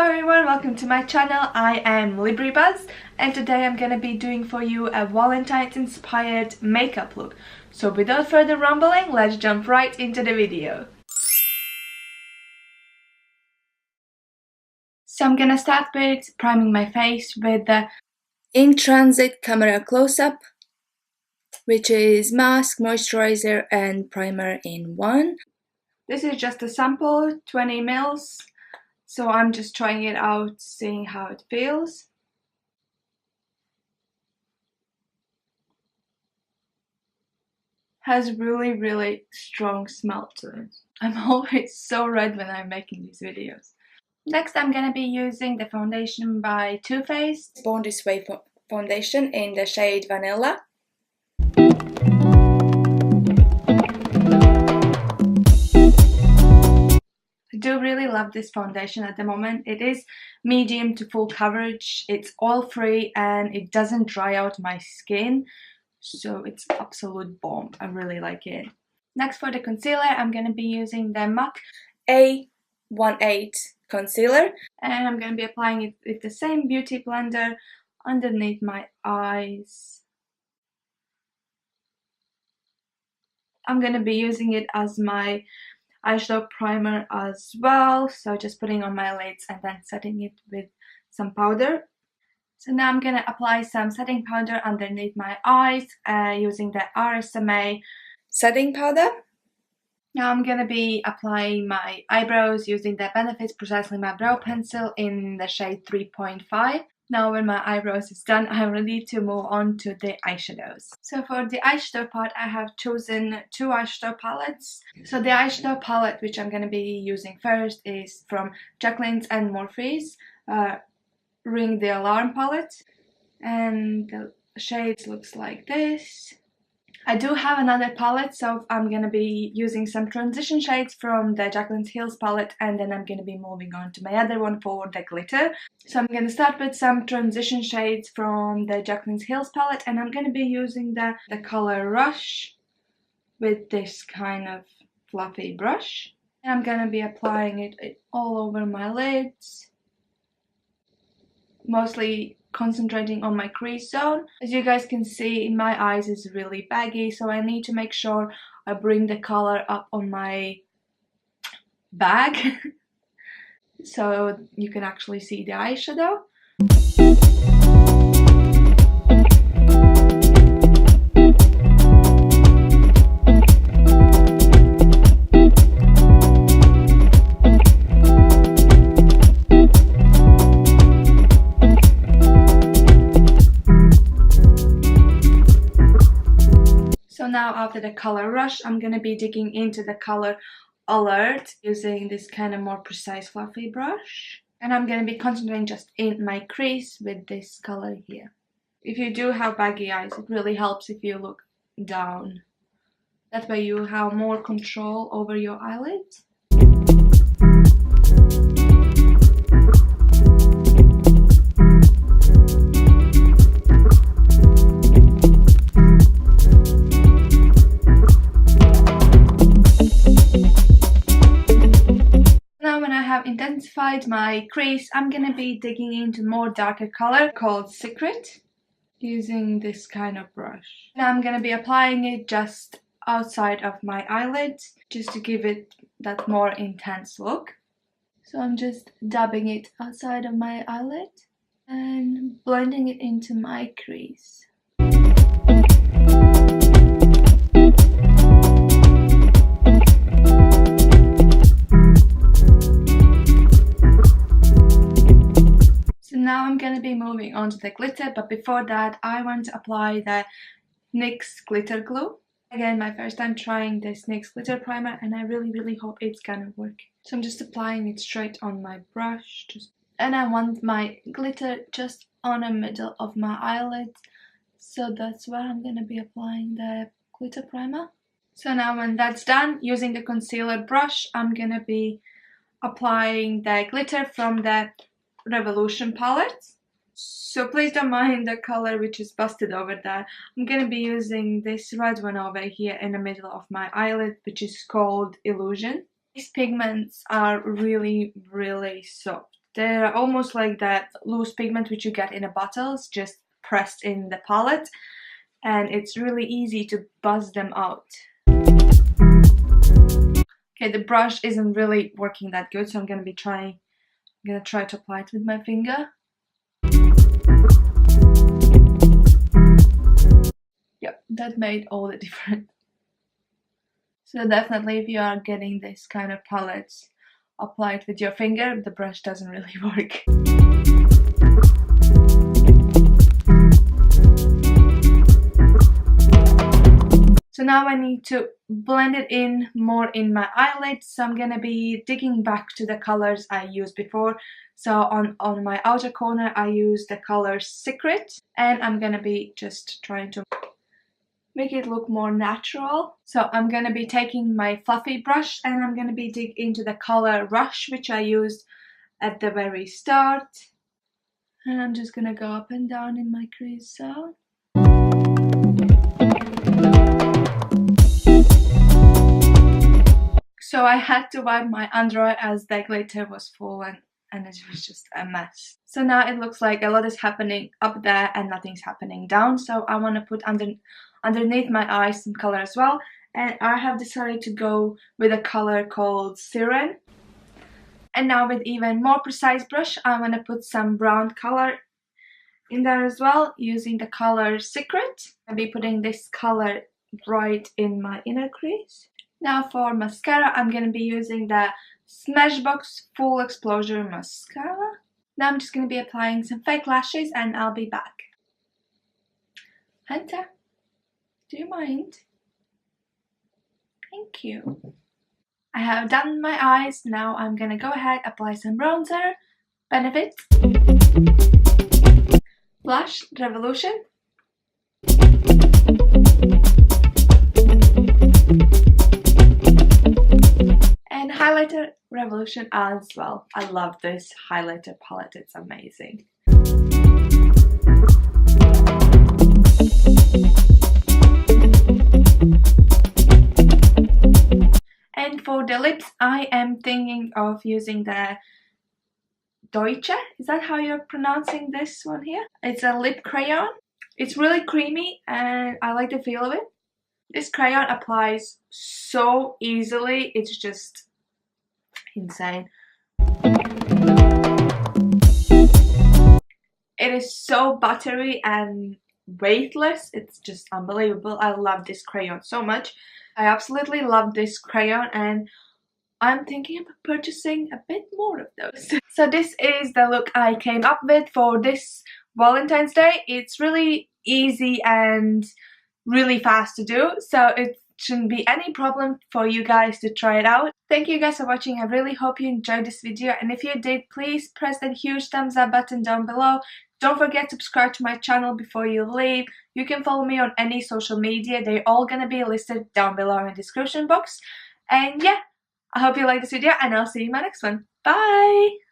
Hello everyone, welcome to my channel. I am Librybuzz and today I'm gonna be doing for you a Valentine's inspired makeup look. So without further rambling, let's jump right into the video. So I'm gonna start with priming my face with the In Transit Camera Close-Up, which is mask, moisturizer and primer in one. This is just a sample, 20 ml. So I'm just trying it out, seeing how it feels. Has really strong smell to it. I'm always so red when I'm making these videos. Next I'm gonna be using the foundation by Too Faced Born This Way foundation in the shade Vanilla. I do really love this foundation at the moment. It is medium to full coverage, it's oil free and it doesn't dry out my skin, so it's absolute bomb. I really like it. Next for the concealer, I'm going to be using the MAC A18 concealer and I'm going to be applying it with the same beauty blender underneath my eyes. I'm going to be using it as my eyeshadow primer as well, so just putting on my lids and then setting it with some powder. So now I'm gonna apply some setting powder underneath my eyes using the RSMA setting powder. Now I'm gonna be applying my eyebrows using the Benefit Precisely My Brow Pencil in the shade 3.5. Now when my eyebrows is done, I'm ready to move on to the eyeshadows. So for the eyeshadow part, I have chosen two eyeshadow palettes. So the eyeshadow palette which I'm going to be using first is from Jacqueline's and Morphe's Ring the Alarm palette. And the shades looks like this. I do have another palette, so I'm going to be using some transition shades from the Jacqueline's Hills palette and then I'm going to be moving on to my other one for the glitter. So I'm going to start with some transition shades from the Jacqueline's Hills palette and I'm going to be using the color Rush with this kind of fluffy brush. And I'm going to be applying it all over my lids, mostly concentrating on my crease zone. As you guys can see, my eyes is really baggy, so I need to make sure I bring the color up on my bag so you can actually see the eyeshadow. So now after the color Rush, I'm gonna be digging into the color Alert using this kind of more precise fluffy brush. And I'm gonna be concentrating just in my crease with this color here. If you do have baggy eyes, it really helps if you look down. That way you have more control over your eyelids. Intensified my crease, I'm gonna be digging into more darker color called Secret using this kind of brush. Now I'm gonna be applying it just outside of my eyelids just to give it that more intense look. So I'm just dabbing it outside of my eyelid and blending it into my crease. Now I'm going to be moving on to the glitter, but before that I want to apply the NYX glitter glue. Again, my first time trying this NYX glitter primer and I really hope it's gonna work. So I'm just applying it straight on my brush, and I want my glitter just on the middle of my eyelid, so that's where I'm going to be applying the glitter primer. So now when that's done, using the concealer brush, I'm going to be applying the glitter from the Revolution palette. So please don't mind the color which is busted over there. I'm gonna be using this red one over here in the middle of my eyelid, which is called Illusion. These pigments are really soft. They're almost like that loose pigment which you get in a bottles, just pressed in the palette, and it's really easy to buzz them out. Okay, the brush isn't really working that good, so I'm gonna try to apply it with my finger. Yep, that made all the difference. So definitely, if you are getting this kind of palettes, apply it with your finger. The brush doesn't really work. So now I need to blend it in more in my eyelids. So I'm gonna be digging back to the colors I used before. So on my outer corner I used the color Secret, and I'm gonna be just trying to make it look more natural. So I'm gonna be taking my fluffy brush and I'm gonna be dig into the color Rush, which I used at the very start. And I'm just gonna go up and down in my crease zone. So I had to wipe my under eye as the glitter was full and it was just a mess. So now it looks like a lot is happening up there and nothing's happening down. So I want to put underneath my eyes some color as well. And I have decided to go with a color called Siren. And now with even more precise brush, I want to put some brown color in there as well, using the color Secret. I'll be putting this color right in my inner crease. Now for mascara, I'm going to be using the Smashbox Full Exposure Mascara. Now I'm just going to be applying some fake lashes and I'll be back. Hunter, do you mind? Thank you. I have done my eyes. Now I'm going to go ahead, apply some bronzer, Benefit, blush, Revolution, and highlighter, Revolution as well. I love this highlighter palette, it's amazing. And for the lips, I am thinking of using the Deutsche. Is that how you're pronouncing this one here? It's a lip crayon. It's really creamy and I like the feel of it. This crayon applies so easily, it's just insane. It is so buttery and weightless, it's just unbelievable. I love this crayon so much. I absolutely love this crayon and I'm thinking of purchasing a bit more of those. So this is the look I came up with for this Valentine's Day. It's really easy and really fast to do, so it shouldn't be any problem for you guys to try it out. Thank you guys for watching. I really hope you enjoyed this video, and if you did, please press that huge thumbs up button down below. Don't forget to subscribe to my channel before you leave. You can follow me on any social media. They're all gonna be listed down below in the description box. And yeah, I hope you liked this video and I'll see you in my next one. Bye!